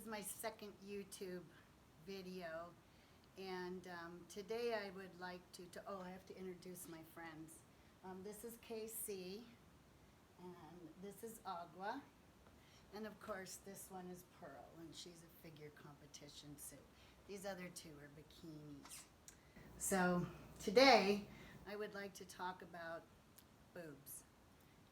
is my second YouTube video, and today I would like oh, I have to introduce my friends. This is KC, and this is Agua, and of course this one is Pearl, and she's a figure competition suit. These other two are bikinis. So today I would like to talk about boobs.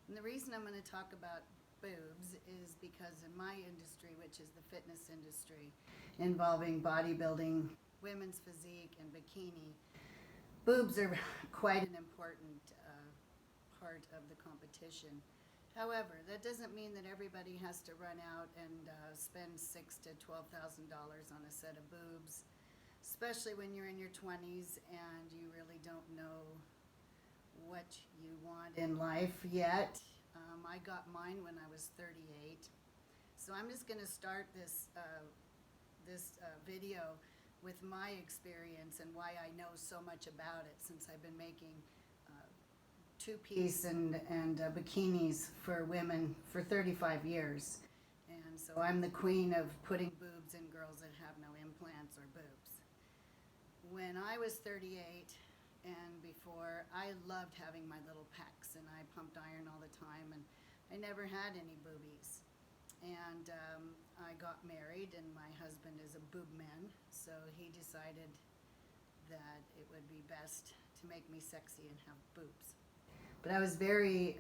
And the reason I'm going to talk about boobs is because in my industry, which is the fitness industry, involving bodybuilding, women's physique, and bikini, boobs are quite an important part of the competition. However, that doesn't mean that everybody has to run out and spend $6,000 to $12,000 on a set of boobs, especially when you're in your 20s and you really don't know what you want in life yet. I got mine when I was 38. So I'm just going to start this video with my experience and why I know so much about it, since I've been making two-piece and bikinis for women for 35 years. And so I'm the queen of putting boobs in girls that have no implants or boobs. When I was 38 and before, I loved having my little pecs, and I pumped iron all the time, and I never had any boobies. And I got married, and my husband is a boob man, so he decided that it would be best to make me sexy and have boobs. But I was very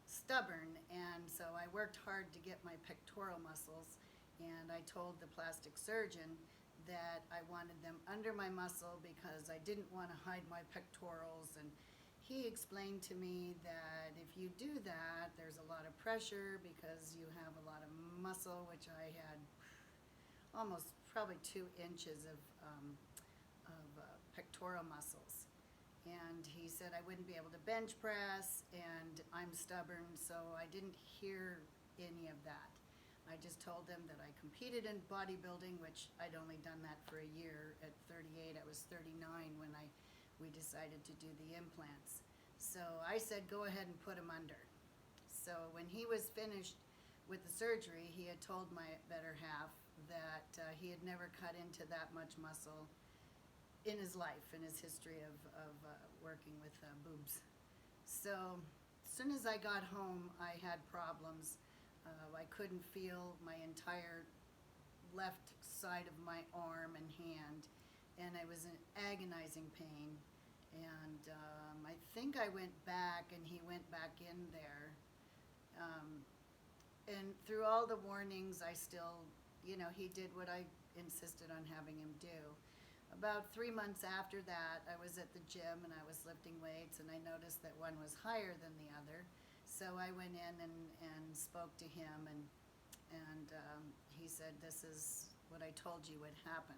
stubborn, and so I worked hard to get my pectoral muscles, and I told the plastic surgeon that I wanted them under my muscle because I didn't want to hide my pectorals, and he explained to me that if you do that, there's a lot of pressure because you have a lot of muscle, which I had almost probably 2 inches of pectoral muscles. And he said I wouldn't be able to bench press, and I'm stubborn, so I didn't hear any of that. I just told them that I competed in bodybuilding, which I'd only done that for a year. At 38, I was 39 when we decided to do the implants. So I said, go ahead and put them under. So when he was finished with the surgery, he had told my better half that he had never cut into that much muscle in his life, in his history of working with boobs. So as soon as I got home, I had problems. I couldn't feel my entire left side of my arm and hand, and I was in agonizing pain. And I think I went back, and he went back in there. And through all the warnings, I still, he did what I insisted on having him do. About 3 months after that, I was at the gym and I was lifting weights, and I noticed that one was higher than the other. So I went in and spoke to him, and he said, this is what I told you would happen.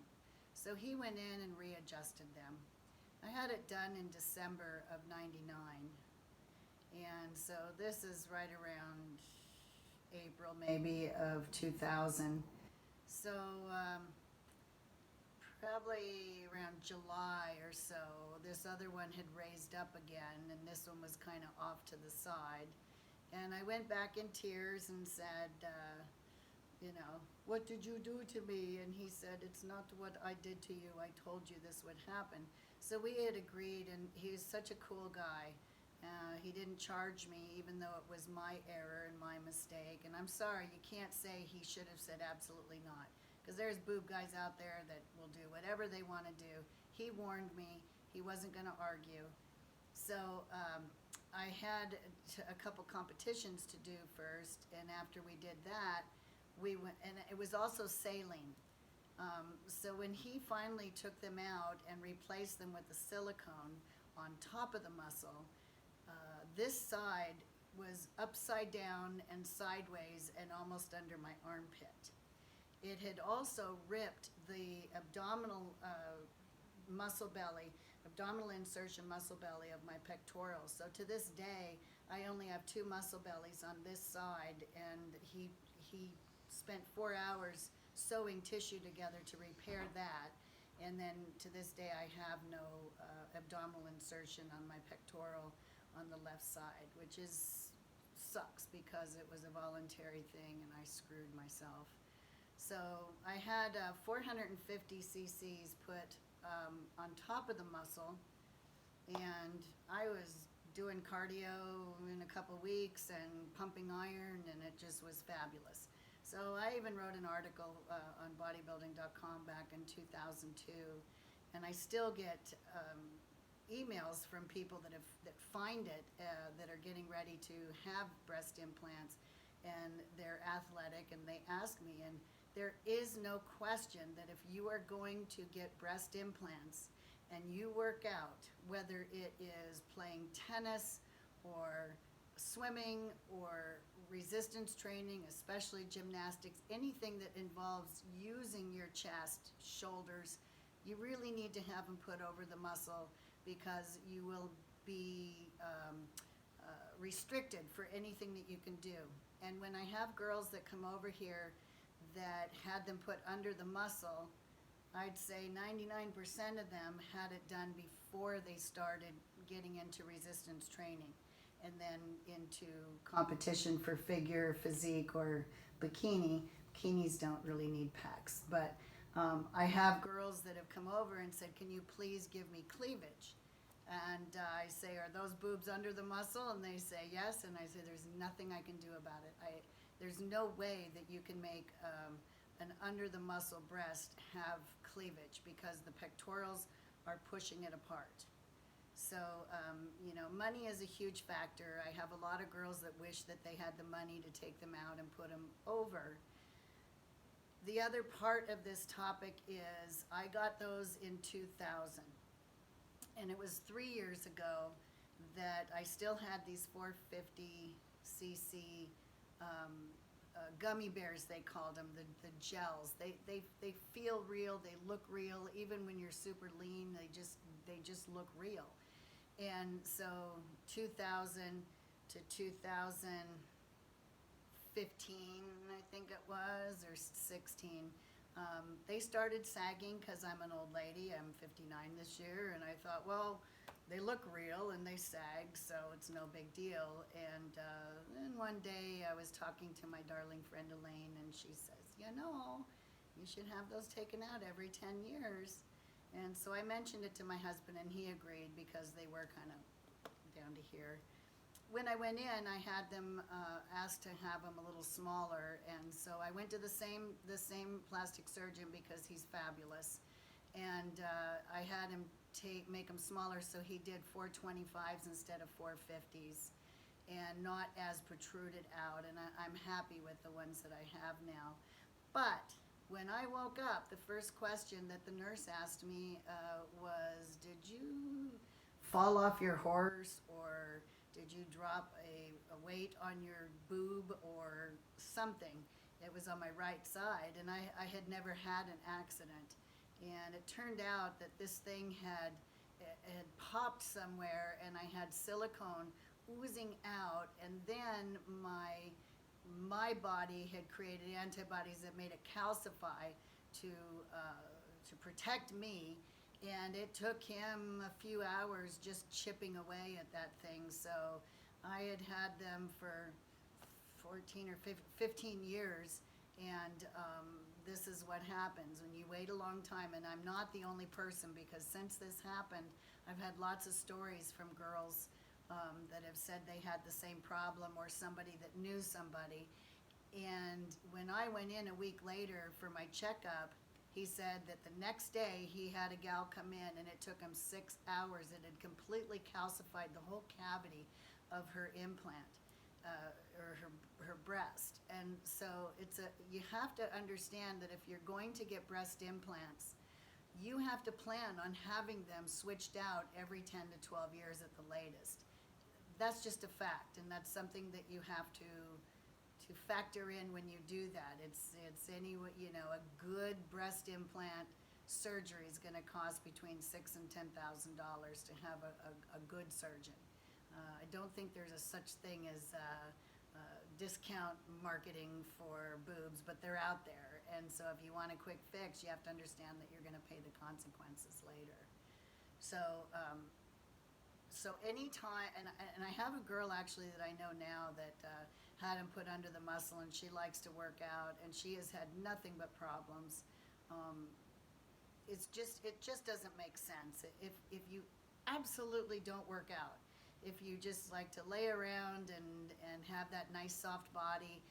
So he went in and readjusted them. I had it done in December of '99, and so this is right around April maybe of 2000. So probably around July or so, this other one had raised up again, and this one was kind of off to the side. And I went back in tears and said, what did you do to me? And he said, it's not what I did to you. I told you this would happen. So we had agreed, and he's such a cool guy. He didn't charge me, even though it was my error and my mistake. And I'm sorry, you can't say he should have said absolutely not, because there's boob guys out there that will do whatever they want to do. He warned me. He wasn't going to argue. So I had a couple competitions to do first, and after we did that, we went, and it was also sailing. So when he finally took them out and replaced them with the silicone on top of the muscle, this side was upside down and sideways and almost under my armpit. It had also ripped the abdominal abdominal insertion muscle belly of my pectorals. So to this day, I only have 2 muscle bellies on this side, and he spent 4 hours sewing tissue together to repair that. And then to this day, I have no abdominal insertion on my pectoral on the left side, which sucks because it was a voluntary thing and I screwed myself. So I had 450 cc's put on top of the muscle, and I was doing cardio in a couple weeks and pumping iron, and it just was fabulous. So I even wrote an article on bodybuilding.com back in 2002, and I still get emails from people that find it, that are getting ready to have breast implants, and they're athletic, and they ask me, and there is no question that if you are going to get breast implants and you work out, whether it is playing tennis or swimming or resistance training, especially gymnastics, anything that involves using your chest, shoulders, you really need to have them put over the muscle, because you will be restricted for anything that you can do. And when I have girls that come over here that had them put under the muscle, I'd say 99% of them had it done before they started getting into resistance training and then into competition for figure, physique, or bikini. Bikinis don't really need pecs, but I have girls that have come over and said, can you please give me cleavage? And I say, are those boobs under the muscle? And they say yes, and I say, there's nothing I can do about it. There's no way that you can make an under the muscle breast have cleavage, because the pectorals are pushing it apart. So, money is a huge factor. I have a lot of girls that wish that they had the money to take them out and put them over. The other part of this topic is I got those in 2000. And it was 3 years ago that I still had these 450 cc gummy bears, they called them, the gels. They feel real, they look real. Even when you're super lean, they just look real. And so 2000 to 2015, I think it was, or 16, they started sagging because I'm an old lady. I'm 59 this year, and I thought, well, they look real and they sag, so it's no big deal. And then one day I was talking to my darling friend Elaine, and she says, you should have those taken out every 10 years. And so I mentioned it to my husband, and he agreed, because they were kind of down to here. When I went in, I had them asked to have them a little smaller, and so I went to the same plastic surgeon, because he's fabulous, and I had him make them smaller, so he did 425s instead of 450s, and not as protruded out, and I'm happy with the ones that I have now. But when I woke up, the first question that the nurse asked me was, did you fall off your horse, or did you drop a weight on your boob or something? It was on my right side, and I had never had an accident. And it turned out that this thing had popped somewhere, and I had silicone oozing out, and then my body had created antibodies that made it calcify to protect me. And it took him a few hours just chipping away at that thing. So I had them for 14 or 15 years, and this is what happens when you wait a long time. And I'm not the only person, because since this happened, I've had lots of stories from girls that have said they had the same problem, or somebody that knew somebody. And when I went in a week later for my checkup, he said that the next day he had a gal come in, and it took him 6 hours. It had completely calcified the whole cavity of her implant, or her breast. And so you have to understand that if you're going to get breast implants, you have to plan on having them switched out every 10 to 12 years at the latest. That's just a fact, and that's something that you have to factor in when you do that. It's a good breast implant surgery is going to cost between $6,000 and $10,000 to have a good surgeon. I don't think there's a such thing as discount marketing for boobs, but they're out there. And so if you want a quick fix, you have to understand that you're going to pay the consequences later. So anytime, and I have a girl actually that I know now that had them put under the muscle, and she likes to work out, and she has had nothing but problems. It just doesn't make sense. If you absolutely don't work out, if you just like to lay around and have that nice soft body,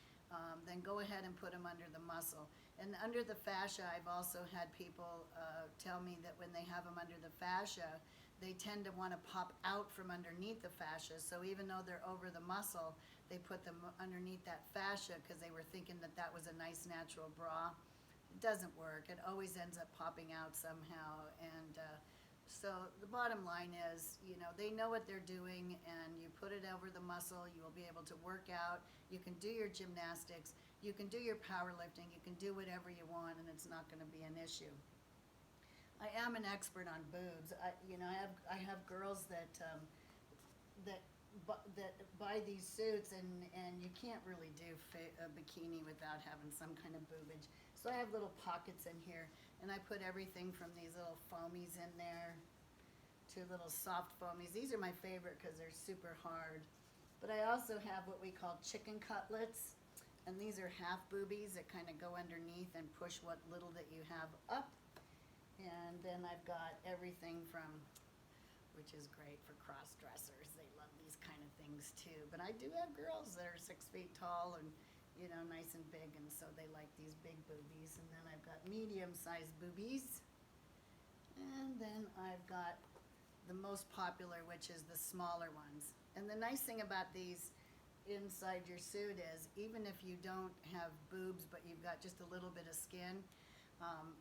then go ahead and put them under the muscle. And under the fascia, I've also had people tell me that when they have them under the fascia, they tend to want to pop out from underneath the fascia. So even though they're over the muscle, they put them underneath that fascia because they were thinking that that was a nice natural bra. It doesn't work. It always ends up popping out somehow. And so the bottom line is, they know what they're doing, and you put it over the muscle, you will be able to work out, you can do your gymnastics, you can do your powerlifting, you can do whatever you want, and it's not going to be an issue. I am an expert on boobs. I have girls that buy these suits, and you can't really do a bikini without having some kind of boobage. So I have little pockets in here, and I put everything from these little foamies in there to little soft foamies. These are my favorite because they're super hard. But I also have what we call chicken cutlets, and these are half boobies that kind of go underneath and push what little that you have up. And then I've got everything from, which is great for cross-dressers. They love these kind of things too. But I do have girls that are 6 feet tall and nice and big, and so they like these big boobies. And then I've got medium-sized boobies. And then I've got the most popular, which is the smaller ones. And the nice thing about these inside your suit is, even if you don't have boobs, but you've got just a little bit of skin,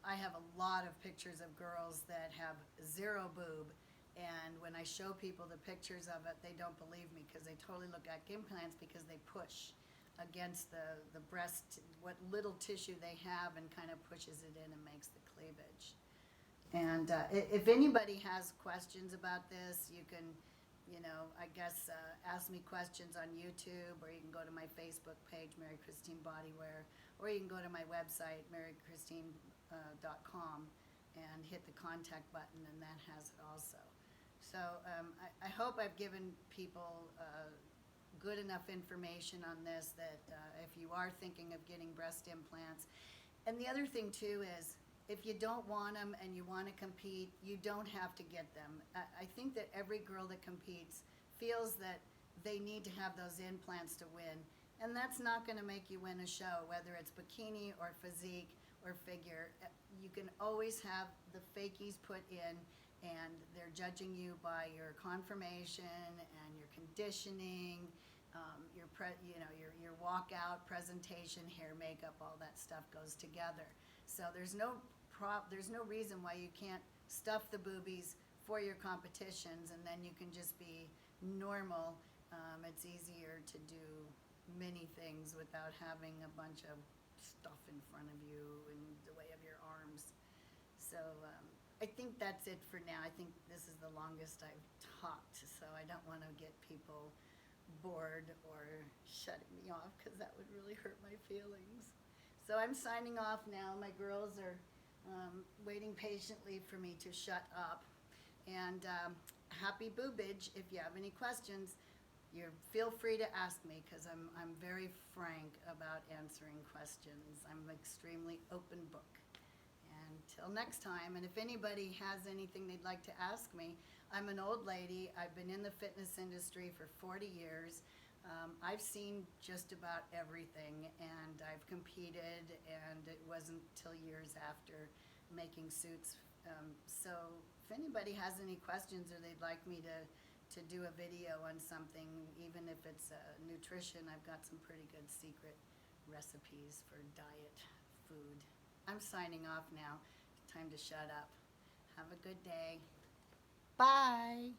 I have a lot of pictures of girls that have 0 boob, and when I show people the pictures of it, they don't believe me because they totally look like implants because they push against the breast, what little tissue they have, and kind of pushes it in and makes the cleavage. And if anybody has questions about this, you can, I guess, ask me questions on YouTube, or you can go to my Facebook page, Mary Christine Bodywear, or you can go to my website, marychristine.com, and hit the contact button, and that has it also. So I hope I've given people good enough information on this that if you are thinking of getting breast implants. And the other thing too is, if you don't want them and you want to compete, you don't have to get them. I think that every girl that competes feels that they need to have those implants to win. And that's not going to make you win a show, whether it's bikini or physique or figure. You can always have the fakies put in, and they're judging you by your conformation and your conditioning, your walkout, presentation, hair, makeup, all that stuff goes together. So there's no reason why you can't stuff the boobies for your competitions, and then you can just be normal. It's easier to do many things without having a bunch of stuff in front of you in the way of your arms. So I think that's it for now. I think this is the longest I've talked, so I don't want to get people bored or shutting me off, because that would really hurt my feelings. So I'm signing off now. My girls are waiting patiently for me to shut up. And happy boobage. If you have any questions, feel free to ask me, because I'm very frank about answering questions. I'm an extremely open book. Until next time, and if anybody has anything they'd like to ask me, I'm an old lady. I've been in the fitness industry for 40 years. I've seen just about everything, and I've competed, and it wasn't till years after making suits. So if anybody has any questions, or they'd like me to do a video on something, even if it's nutrition, I've got some pretty good secret recipes for diet food. I'm signing off now. Time to shut up. Have a good day. Bye.